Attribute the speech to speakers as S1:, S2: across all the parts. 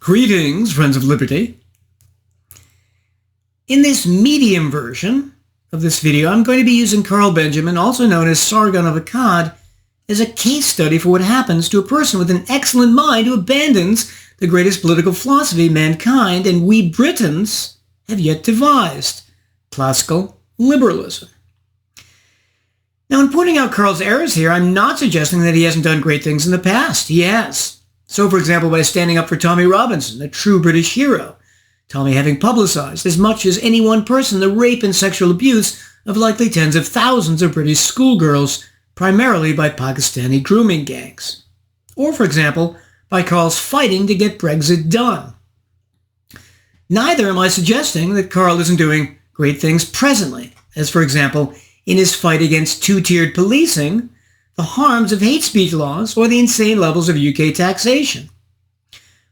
S1: Greetings, friends of liberty. In this medium version of this video, I'm going to be using Carl Benjamin, also known as Sargon of Akkad, as a case study for what happens to a person with an excellent mind who abandons the greatest political philosophy mankind and we Britons have yet devised, classical liberalism. Now, in pointing out Carl's errors here, I'm not suggesting that he hasn't done great things in the past. He has. So, for example, by standing up for Tommy Robinson, a true British hero, Tommy having publicized as much as any one person the rape and sexual abuse of likely tens of thousands of British schoolgirls, primarily by Pakistani grooming gangs. Or, for example, by Carl's fighting to get Brexit done. Neither am I suggesting that Carl isn't doing great things presently, as, for example, in his fight against two-tiered policing, the harms of hate speech laws, or the insane levels of UK taxation.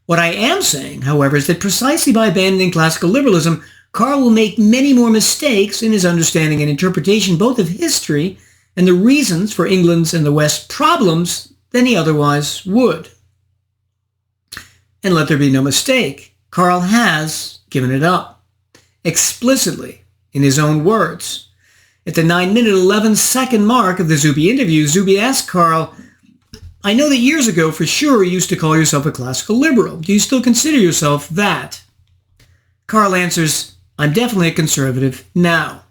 S1: What I am saying, however, is that precisely by abandoning classical liberalism, Carl will make many more mistakes in his understanding and interpretation both of history and the reasons for England's and the West's problems than he otherwise would. And let there be no mistake, Carl has given it up, explicitly, in his own words. At the 9-minute, 11-second mark of the Zuby interview, Zuby asked Carl, I know that years ago, for sure, you used to call yourself a classical liberal. Do you still consider yourself that? Carl answers, I'm definitely a conservative now.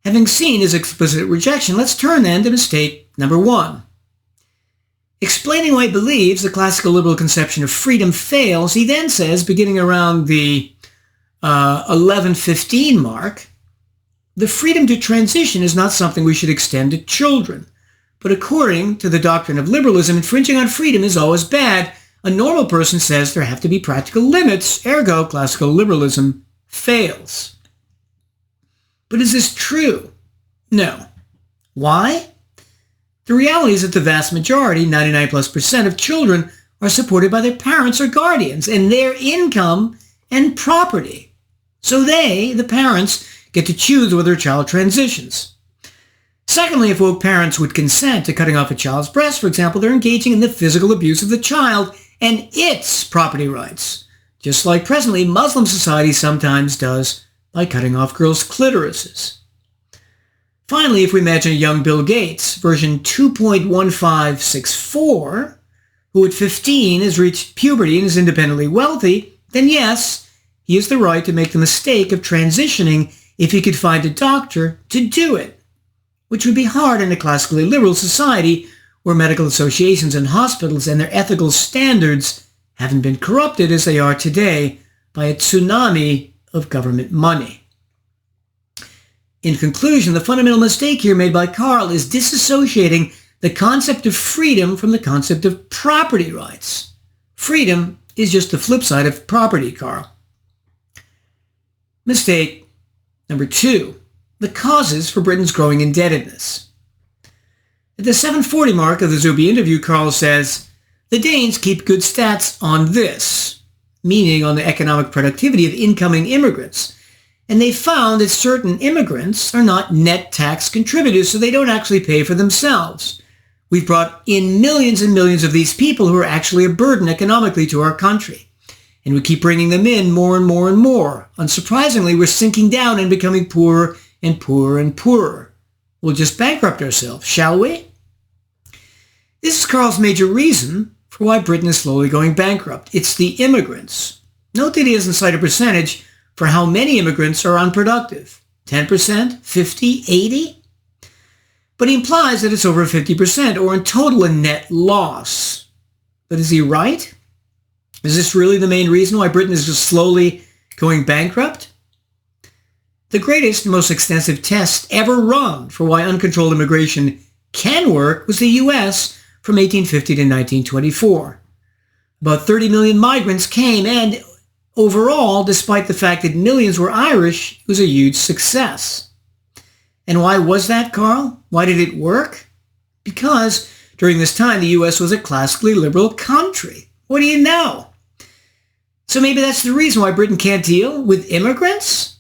S1: Having seen his explicit rejection, let's turn then to mistake number one. Explaining why he believes the classical liberal conception of freedom fails, he then says, beginning around the 11:15 mark, the freedom to transition is not something we should extend to children. But according to the doctrine of liberalism, infringing on freedom is always bad. A normal person says there have to be practical limits, ergo classical liberalism fails. But is this true? No. Why? The reality is that the vast majority, 99+% of children, are supported by their parents or guardians and their income and property. So they, the parents, get to choose whether a child transitions. Secondly, if woke parents would consent to cutting off a child's breast, for example, they're engaging in the physical abuse of the child and its property rights, just like presently Muslim society sometimes does by cutting off girls' clitorises. Finally, if we imagine a young Bill Gates, version 2.1564, who at 15 has reached puberty and is independently wealthy, then yes, he has the right to make the mistake of transitioning if he could find a doctor to do it, which would be hard in a classically liberal society where medical associations and hospitals and their ethical standards haven't been corrupted as they are today by a tsunami of government money. In conclusion, the fundamental mistake here made by Carl is disassociating the concept of freedom from the concept of property rights. Freedom is just the flip side of property, Carl. Mistake number two, the causes for Britain's growing indebtedness. At the 7:40 mark of the Zuby interview, Carl says, the Danes keep good stats on this, meaning on the economic productivity of incoming immigrants. And they found that certain immigrants are not net tax contributors, so they don't actually pay for themselves. We've brought in millions and millions of these people who are actually a burden economically to our country. And we keep bringing them in more and more and more. Unsurprisingly, we're sinking down and becoming poorer and poorer and poorer. We'll just bankrupt ourselves, shall we? This is Carl's major reason for why Britain is slowly going bankrupt. It's the immigrants. Note that he doesn't cite a percentage for how many immigrants are unproductive. 10%? 50? 80? But he implies that it's over 50%, or in total a net loss. But is he right? Is this really the main reason why Britain is just slowly going bankrupt? The greatest and most extensive test ever run for why uncontrolled immigration can work was the U.S. from 1850 to 1924. About 30 million migrants came, and overall, despite the fact that millions were Irish, it was a huge success. And why was that, Carl? Why did it work? Because during this time, the U.S. was a classically liberal country. What do you know? So maybe that's the reason why Britain can't deal with immigrants?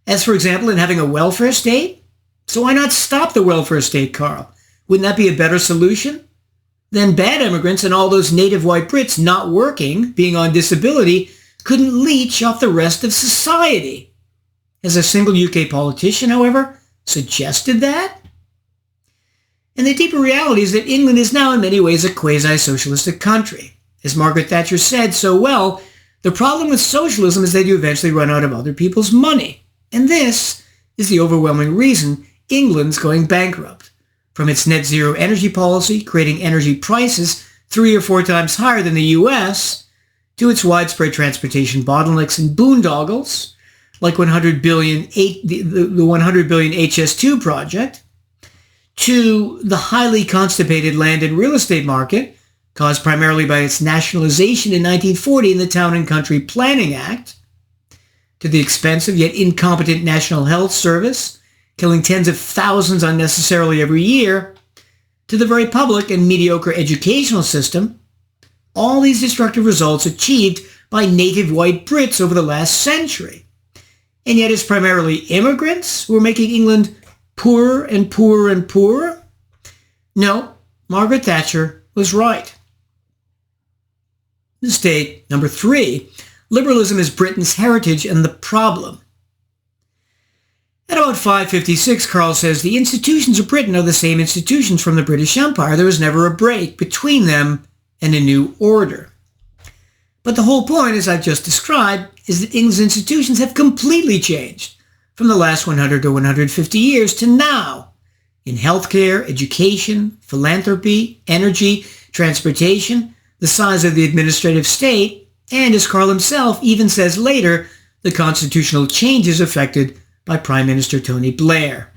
S1: As, for example, in having a welfare state? So why not stop the welfare state, Carl? Wouldn't that be a better solution? then bad immigrants and all those native white Brits not working, being on disability, couldn't leech off the rest of society. Has a single UK politician, however, suggested that? And the deeper reality is that England is now in many ways a quasi-socialistic country. As Margaret Thatcher said so well, the problem with socialism is that you eventually run out of other people's money. And this is the overwhelming reason England's going bankrupt. From its net zero energy policy, creating energy prices 3 or 4 times higher than the US, to its widespread transportation bottlenecks and boondoggles, like the 100 billion HS2 project, to the highly constipated land and real estate market, caused primarily by its nationalization in 1940 in the Town and Country Planning Act, to the expensive yet incompetent National Health Service, killing tens of thousands unnecessarily every year, to the very public and mediocre educational system, all these destructive results achieved by native white Brits over the last century. And yet it's primarily immigrants who are making England poorer and poorer and poorer? No, Margaret Thatcher was right. Mistake number 3, liberalism is Britain's heritage and the problem. At about 556, Karl says, the institutions of Britain are the same institutions from the British Empire. There was never a break between them and a new order. But the whole point, as I've just described, is that England's institutions have completely changed from the last 100 to 150 years to now, in healthcare, education, philanthropy, energy, transportation, the size of the administrative state, and, as Karl himself even says later, the constitutional changes effected by Prime Minister Tony Blair.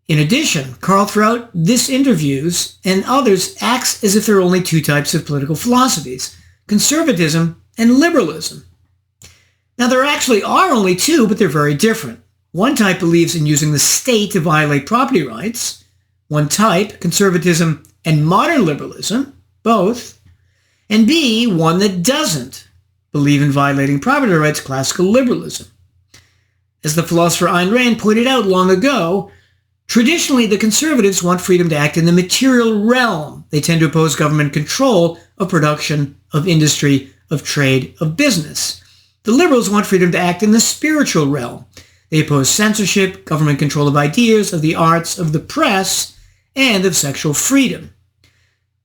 S1: In addition, Karl throughout this interviews and others acts as if there are only 2 types of political philosophies, conservatism and liberalism. Now there actually are only 2, but they're very different. One type believes in using the state to violate property rights. One type, conservatism and modern liberalism, both. And B, one that doesn't believe in violating property rights, classical liberalism. As the philosopher Ayn Rand pointed out long ago, traditionally the conservatives want freedom to act in the material realm. They tend to oppose government control of production, of industry, of trade, of business. The liberals want freedom to act in the spiritual realm. They oppose censorship, government control of ideas, of the arts, of the press, and of sexual freedom.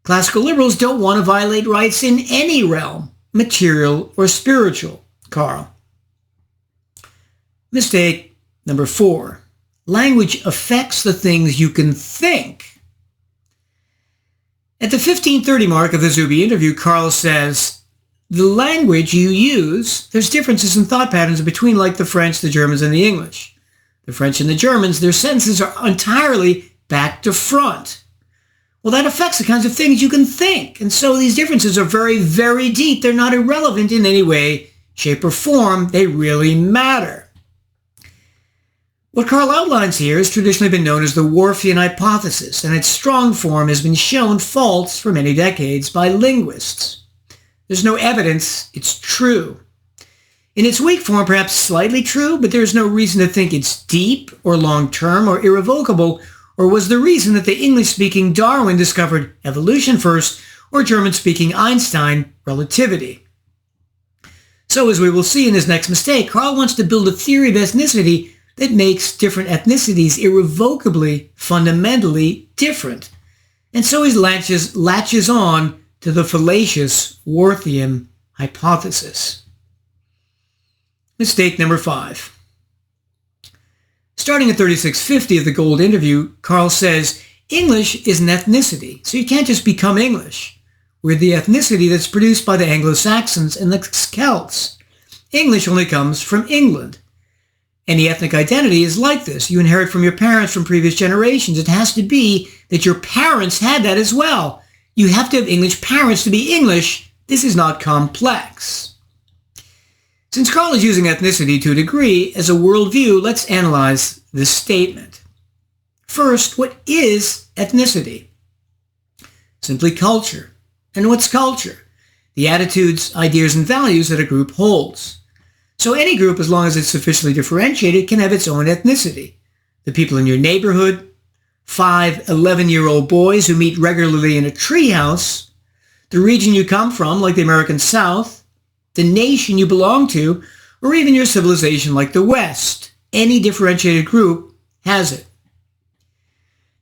S1: Classical liberals don't want to violate rights in any realm, material or spiritual, Karl. Mistake number 4. Language affects the things you can think. At the 1530 mark of the Zuby interview, Karl says, the language you use, there's differences in thought patterns between like the French, the Germans, and the English. The French and the Germans, their sentences are entirely back to front. Well, that affects the kinds of things you can think. And so these differences are very, very deep. They're not irrelevant in any way, shape, or form. They really matter. What Karl outlines here has traditionally been known as the Whorfian hypothesis, and its strong form has been shown false for many decades by linguists. There's no evidence it's true. In its weak form, perhaps slightly true, but there's no reason to think it's deep or long-term or irrevocable, or was the reason that the English-speaking Darwin discovered evolution first, or German-speaking Einstein relativity. So, as we will see in his next mistake, Karl wants to build a theory of ethnicity that makes different ethnicities irrevocably, fundamentally different. And so he latches on to the fallacious Whorfian hypothesis. Mistake number 5. Starting at 3650 of the Gold interview, Karl says, English is an ethnicity, so you can't just become English. We're the ethnicity that's produced by the Anglo-Saxons and the Celts. English only comes from England. Any ethnic identity is like this. You inherit from your parents from previous generations. It has to be that your parents had that as well. You have to have English parents to be English. This is not complex. Since Karl is using ethnicity to a degree as a worldview, let's analyze this statement. First, what is ethnicity? Simply culture. And what's culture? The attitudes, ideas, and values that a group holds. So any group, as long as it's sufficiently differentiated, can have its own ethnicity. The people in your neighborhood, 5 11-year-old boys who meet regularly in a treehouse, the region you come from, like the American South, the nation you belong to, or even your civilization like the West. Any differentiated group has it.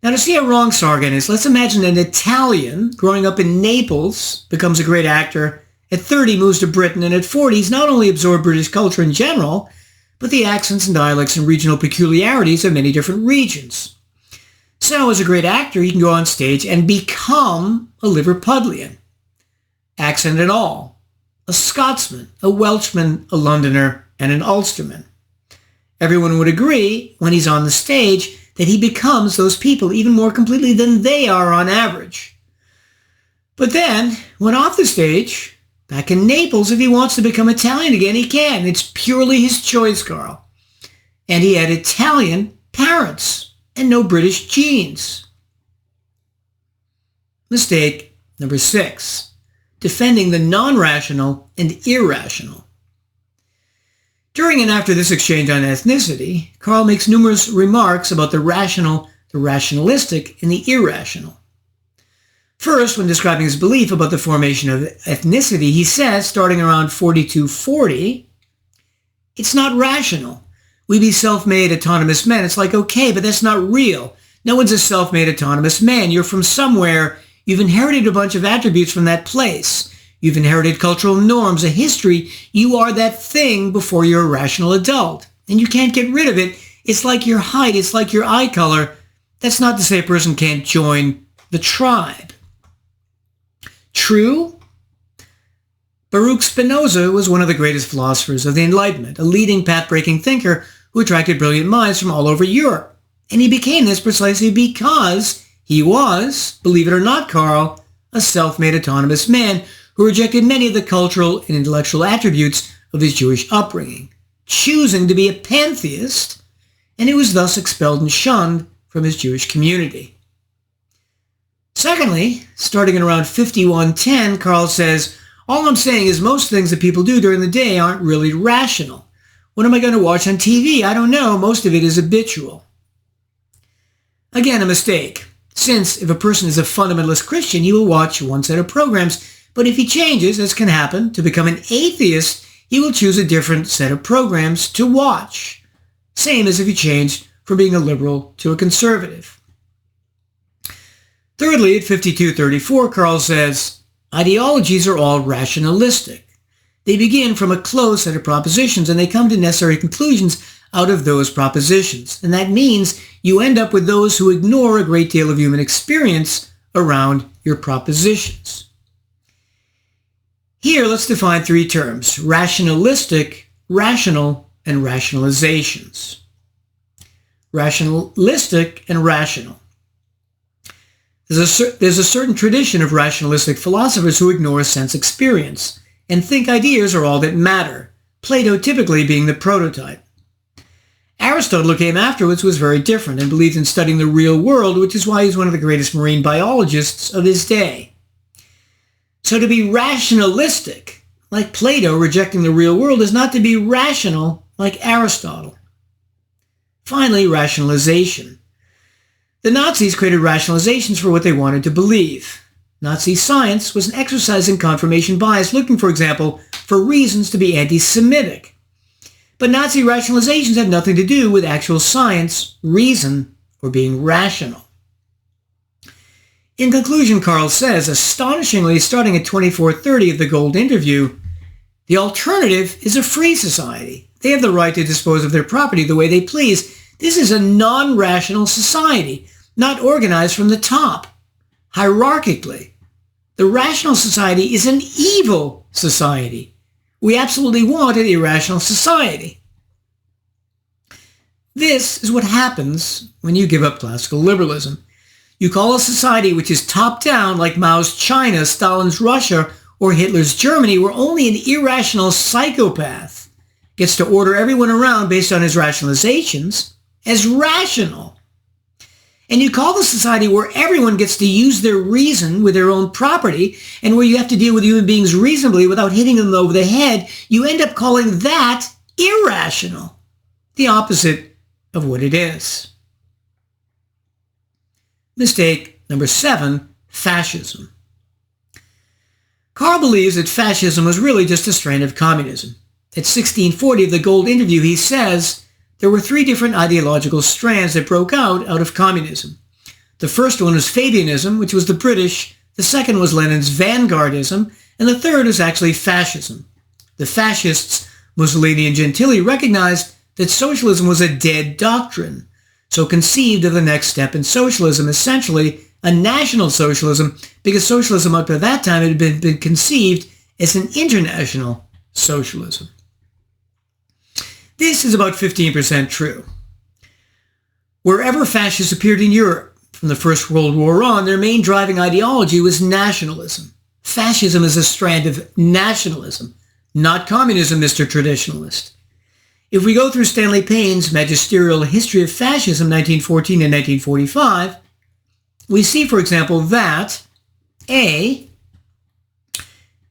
S1: Now, to see how wrong Sargon is, let's imagine an Italian growing up in Naples becomes a great actor. At 30, moves to Britain, and at 40, he's not only absorbed British culture in general, but the accents and dialects and regional peculiarities of many different regions. So, as a great actor, he can go on stage and become a Liverpudlian, accent and all, a Scotsman, a Welshman, a Londoner, and an Ulsterman. Everyone would agree, when he's on the stage, that he becomes those people even more completely than they are on average. But then, when off the stage, back in Naples, if he wants to become Italian again, he can. It's purely his choice, Carl. And he had Italian parents and no British genes. Mistake number 6. Defending the non-rational and irrational. During and after this exchange on ethnicity, Carl makes numerous remarks about the rational, the rationalistic, and the irrational. First, when describing his belief about the formation of ethnicity, he says, starting around 4240, it's not rational. We be self-made autonomous men. It's like, okay, but that's not real. No one's a self-made autonomous man. You're from somewhere. You've inherited a bunch of attributes from that place. You've inherited cultural norms, a history. You are that thing before you're a rational adult. And you can't get rid of it. It's like your height. It's like your eye color. That's not to say a person can't join the tribe. True? Baroo Spinosa was one of the greatest philosophers of the Enlightenment, a leading path-breaking thinker who attracted brilliant minds from all over Europe. And he became this precisely because he was, believe it or not, Carl, a self-made autonomous man who rejected many of the cultural and intellectual attributes of his Jewish upbringing, choosing to be a pantheist, and he was thus expelled and shunned from his Jewish community. Secondly, starting at around 5110, Carl says, all I'm saying is most things that people do during the day aren't really rational. What am I going to watch on TV? I don't know. Most of it is habitual. Again, a mistake, since if a person is a fundamentalist Christian, he will watch one set of programs. But if he changes, as can happen, to become an atheist, he will choose a different set of programs to watch. Same as if he changed from being a liberal to a conservative. Thirdly, at 5234, Carl says, ideologies are all rationalistic. They begin from a closed set of propositions and they come to necessary conclusions out of those propositions. And that means you end up with those who ignore a great deal of human experience around your propositions. Here, let's define 3 terms: rationalistic, rational, and rationalizations. Rationalistic and rational. There's a certain tradition of rationalistic philosophers who ignore sense experience and think ideas are all that matter, Plato typically being the prototype. Aristotle, who came afterwards, was very different and believed in studying the real world, which is why he's one of the greatest marine biologists of his day. So to be rationalistic, like Plato rejecting the real world, is not to be rational like Aristotle. Finally, rationalization. The Nazis created rationalizations for what they wanted to believe. Nazi science was an exercise in confirmation bias, looking, for example, for reasons to be anti-Semitic. But Nazi rationalizations had nothing to do with actual science, reason, or being rational. In conclusion, Carl says, astonishingly, starting at 2430 of the Gold interview, the alternative is a free society. They have the right to dispose of their property the way they please. This is a non-rational society, not organized from the top, hierarchically. The rational society is an evil society. We absolutely want an irrational society. This is what happens when you give up classical liberalism. You call a society which is top-down, like Mao's China, Stalin's Russia, or Hitler's Germany, where only an irrational psychopath gets to order everyone around based on his rationalizations, as rational. And you call the society where everyone gets to use their reason with their own property, and where you have to deal with human beings reasonably without hitting them over the head, you end up calling that irrational, the opposite of what it is. Mistake number 7, fascism. Karl believes that fascism was really just a strand of communism. At 1640 of the Gold Interview, he says there were 3 different ideological strands that broke out of communism. The first one was Fabianism, which was the British. The second was Lenin's vanguardism. And the third was actually fascism. The fascists, Mussolini and Gentili, recognized that socialism was a dead doctrine, so conceived of the next step in socialism, essentially a national socialism, because socialism up to that time had been conceived as an international socialism. This is about 15% true. Wherever fascists appeared in Europe from the First World War on, their main driving ideology was nationalism. Fascism is a strand of nationalism, not communism, Mr. Traditionalist. If we go through Stanley Payne's Magisterial History of Fascism, 1914 and 1945, we see, for example, that A,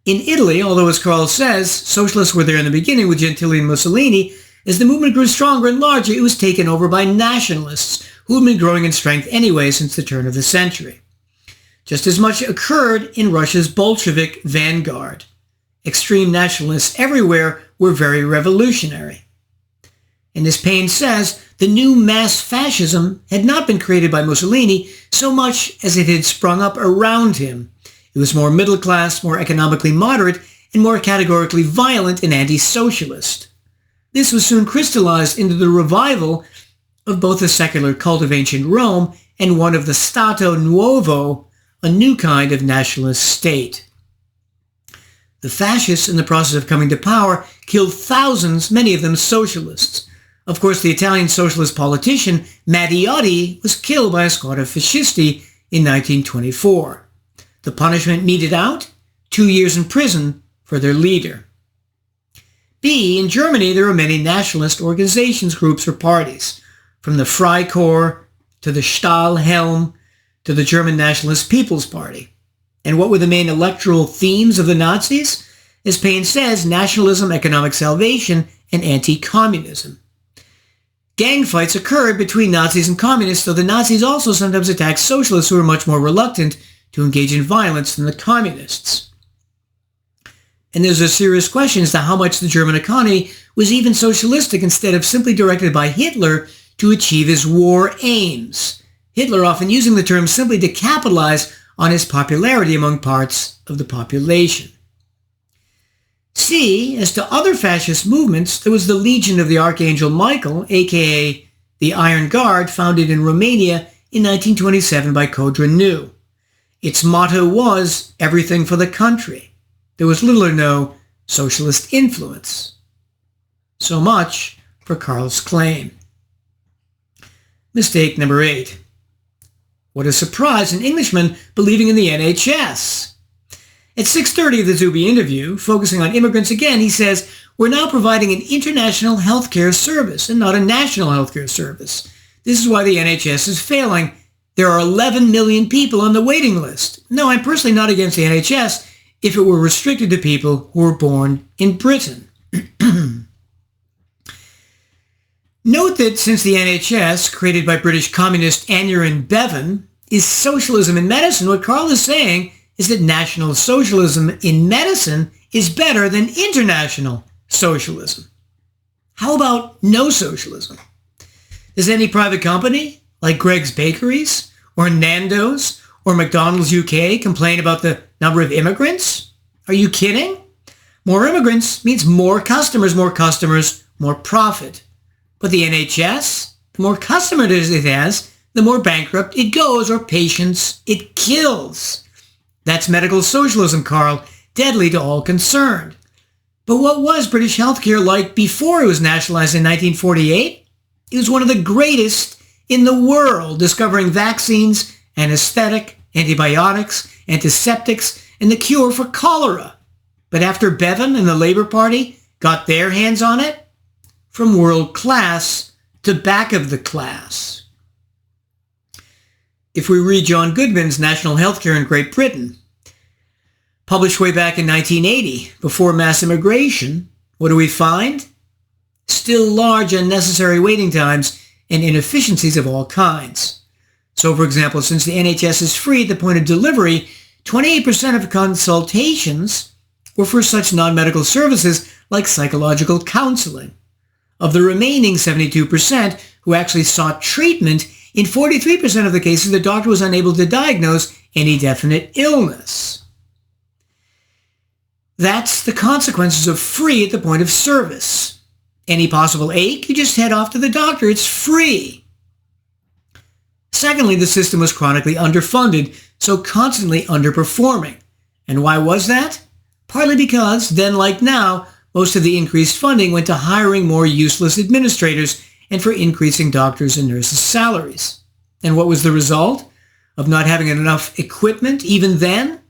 S1: in Italy, although as Karl says, socialists were there in the beginning with Gentili and Mussolini, as the movement grew stronger and larger, it was taken over by nationalists who had been growing in strength anyway since the turn of the century. Just as much occurred in Russia's Bolshevik vanguard. Extreme nationalists everywhere were very revolutionary. And as Payne says, the new mass fascism had not been created by Mussolini so much as it had sprung up around him. It was more middle class, more economically moderate, and more categorically violent and anti-socialist. This was soon crystallized into the revival of both the secular cult of ancient Rome and one of the Stato Nuovo, a new kind of nationalist state. The fascists, in the process of coming to power, killed thousands, many of them socialists. Of course, the Italian socialist politician Matteotti was killed by a squad of fascisti in 1924. The punishment meted out? 2 years in prison for their leader. B, in Germany, there were many nationalist organizations, groups, or parties, from the Freikorps to the Stahlhelm to the German Nationalist People's Party. And what were the main electoral themes of the Nazis? As Payne says, nationalism, economic salvation, and anti-communism. Gang fights occurred between Nazis and communists, though the Nazis also sometimes attacked socialists who were much more reluctant to engage in violence than the communists. And there's a serious question as to how much the German economy was even socialistic instead of simply directed by Hitler to achieve his war aims. Hitler often using the term simply to capitalize on his popularity among parts of the population. C, as to other fascist movements, there was the Legion of the Archangel Michael, aka the Iron Guard, founded in Romania in 1927 by Codreanu. Its motto was, everything for the country. There was little or no socialist influence. So much for Karl's claim. Mistake number 8. What a surprise, an Englishman believing in the NHS. At 6:30 of the Zuby interview, focusing on immigrants again, he says, we're now providing an international healthcare service and not a national healthcare service. This is why the NHS is failing. There are 11 million people on the waiting list. No, I'm personally not against the NHS if it were restricted to people who were born in Britain. Note that since the NHS, created by British communist Aneurin Bevan, is socialism in medicine, what Karl is saying is that national socialism in medicine is better than international socialism. How about no socialism? Does any private company, like Greg's Bakeries, or Nando's, or McDonald's UK, complain about the number of immigrants? Are you kidding? More immigrants means more customers, more profit. But the NHS, the more customers it has, the more bankrupt it goes, or patients it kills. That's medical socialism, Karl, deadly to all concerned. But what was British healthcare like before it was nationalized in 1948? It was one of the greatest in the world, discovering vaccines, anesthetic, antibiotics, antiseptics, and the cure for cholera. But after Bevan and the Labour Party got their hands on it, from world class to back of the class. If we read John Goodman's National Healthcare in Great Britain, published way back in 1980, before mass immigration, what do we find? Still large unnecessary waiting times and inefficiencies of all kinds. So, for example, since the NHS is free at the point of delivery, 28% of consultations were for such non-medical services like psychological counseling. Of the remaining 72% who actually sought treatment, in 43% of the cases, the doctor was unable to diagnose any definite illness. That's the consequences of free at the point of service. Any possible ache, you just head off to the doctor. It's free. Secondly, the system was chronically underfunded, so constantly underperforming. And why was that? Partly because, then like now, most of the increased funding went to hiring more useless administrators and for increasing doctors' and nurses' salaries. And what was the result of not having enough equipment even then?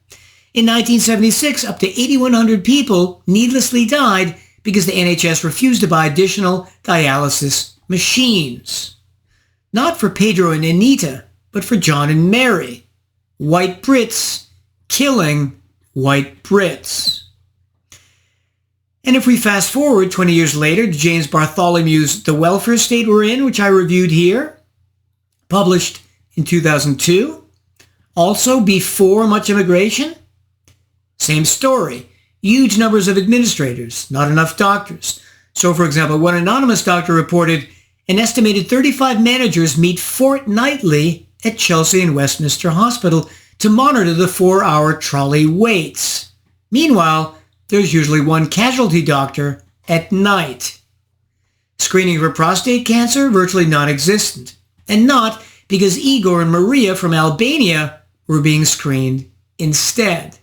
S1: In 1976, up to 8,100 people needlessly died because the NHS refused to buy additional dialysis machines. Not for Pedro and Anita, but for John and Mary. White Brits killing white Brits. And if we fast forward 20 years later to James Bartholomew's The Welfare State We're In, which I reviewed here, published in 2002, also before much immigration, same story. Huge numbers of administrators, not enough doctors. So, for example, one anonymous doctor reported an estimated 35 managers meet fortnightly at Chelsea and Westminster Hospital to monitor the 4-hour trolley waits. Meanwhile, there's usually one casualty doctor at night. Screening for prostate cancer, virtually non-existent. And not because Igor and Maria from Albania were being screened instead.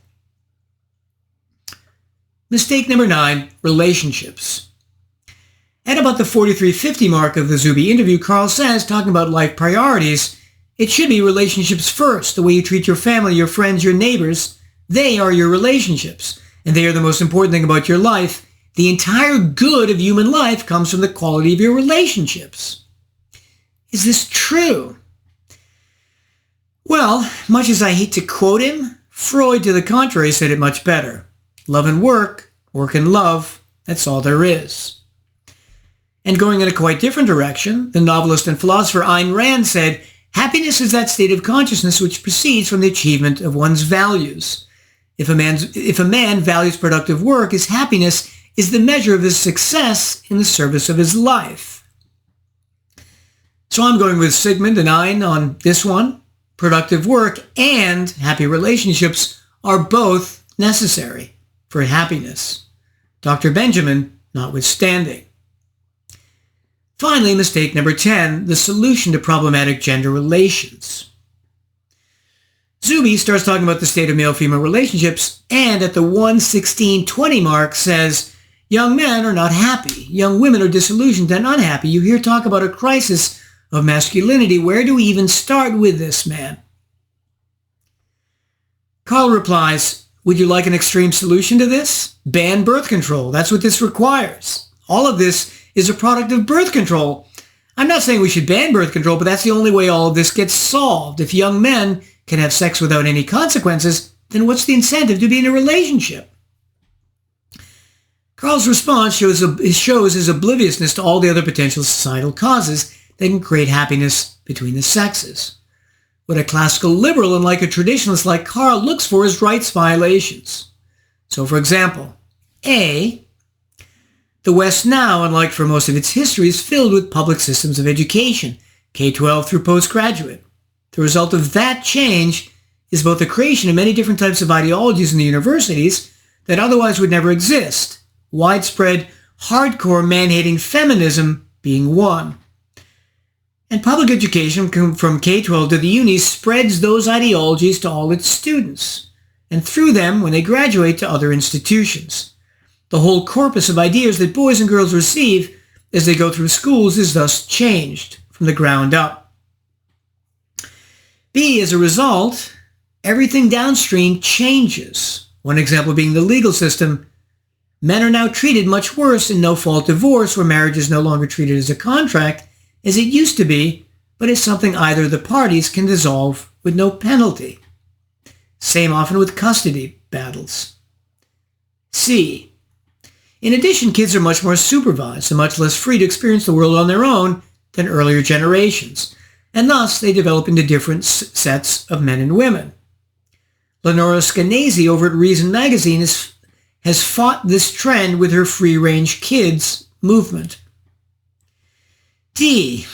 S1: Mistake number 9, relationships. At about the 43:50 mark of the Zuby interview, Carl says, talking about life priorities, it should be relationships first, the way you treat your family, your friends, your neighbors. They are your relationships, and they are the most important thing about your life. The entire good of human life comes from the quality of your relationships. Is this true? Well, much as I hate to quote him, Freud, to the contrary, said it much better. Love and work and love, that's all there is. And going in a quite different direction, the novelist and philosopher Ayn Rand said, happiness is that state of consciousness which proceeds from the achievement of one's values. If a man values productive work, his happiness is the measure of his success in the service of his life. So I'm going with Sigmund and Ayn on this one. Productive work and happy relationships are both necessary for happiness. Dr. Benjamin notwithstanding. Finally, mistake number 10, the solution to problematic gender relations. Zuby starts talking about the state of male-female relationships and at the 1:16:20 mark says, young men are not happy. Young women are disillusioned and unhappy. You hear talk about a crisis of masculinity. Where do we even start with this, man? Carl replies, would you like an extreme solution to this? Ban birth control. That's what this requires. All of this is a product of birth control. I'm not saying we should ban birth control, but that's the only way all of this gets solved. If young men can have sex without any consequences, then what's the incentive to be in a relationship? Carl's response shows his obliviousness to all the other potential societal causes that can create happiness between the sexes. What a classical liberal, unlike a traditionalist like Carl, looks for is rights violations. So, for example, A, the West now, unlike for most of its history, is filled with public systems of education, K-12 through postgraduate. The result of that change is both the creation of many different types of ideologies in the universities that otherwise would never exist, widespread, hardcore man-hating feminism being one. And public education from K-12 to the unis spreads those ideologies to all its students, and through them, when they graduate, to other institutions. The whole corpus of ideas that boys and girls receive as they go through schools is thus changed from the ground up. B, as a result, everything downstream changes. One example being the legal system. Men are now treated much worse in no-fault divorce, where marriage is no longer treated as a contract, as it used to be, but as something either the parties can dissolve with no penalty. Same often with custody battles. C, in addition, kids are much more supervised and much less free to experience the world on their own than earlier generations. and thus they develop into different sets of men and women. Lenora Skenazy over at Reason magazine has fought this trend with her free-range kids movement. D.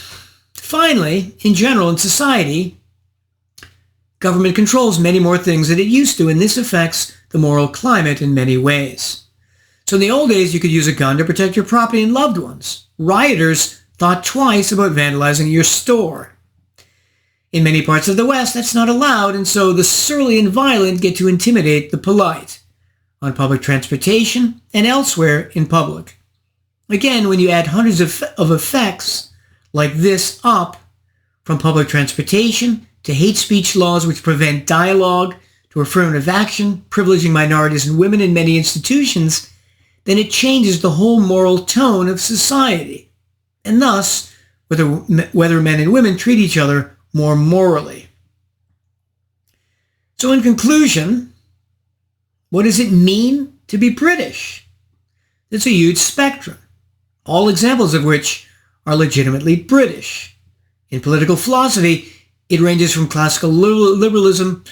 S1: Finally, in general in society, government controls many more things than it used to, and this affects the moral climate in many ways. So in the old days, you could use a gun to protect your property and loved ones. Rioters thought twice about vandalizing your store. In many parts of the West, that's not allowed, and so the surly and violent get to intimidate the polite on public transportation and elsewhere in public. Again, when you add hundreds of effects like this up, from public transportation to hate speech laws which prevent dialogue, to affirmative action, privileging minorities and women in many institutions, then it changes the whole moral tone of society, and thus whether men and women treat each other more morally. So in conclusion, what does it mean to be British? It's a huge spectrum, all examples of which are legitimately British. In political philosophy, it ranges from classical liberalism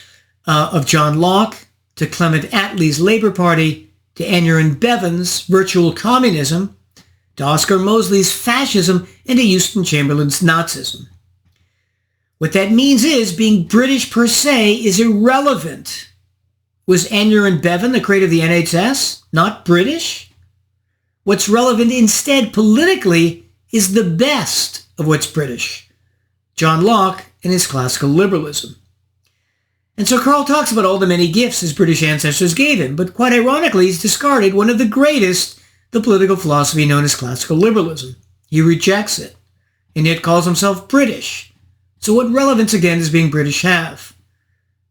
S1: of John Locke to Clement Attlee's Labour Party to Aneurin Bevan's virtual communism to Oscar Mosley's fascism and to Houston Chamberlain's Nazism. What that means is being British per se is irrelevant. Was Aneurin Bevan, the creator of the NHS, not British? What's relevant instead politically is the best of what's British. John Locke and his classical liberalism. And so Karl talks about all the many gifts his British ancestors gave him, but quite ironically, he's discarded one of the greatest, the political philosophy known as classical liberalism. He rejects it, and yet calls himself British. So what relevance again does being British have?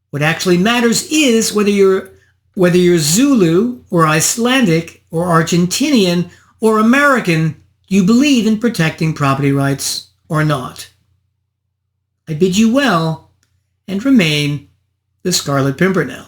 S1: What actually matters is whether you're Zulu or Icelandic or Argentinian or American, you believe in protecting property rights or not. I bid you well, and remain the Scarlet Pimpernel.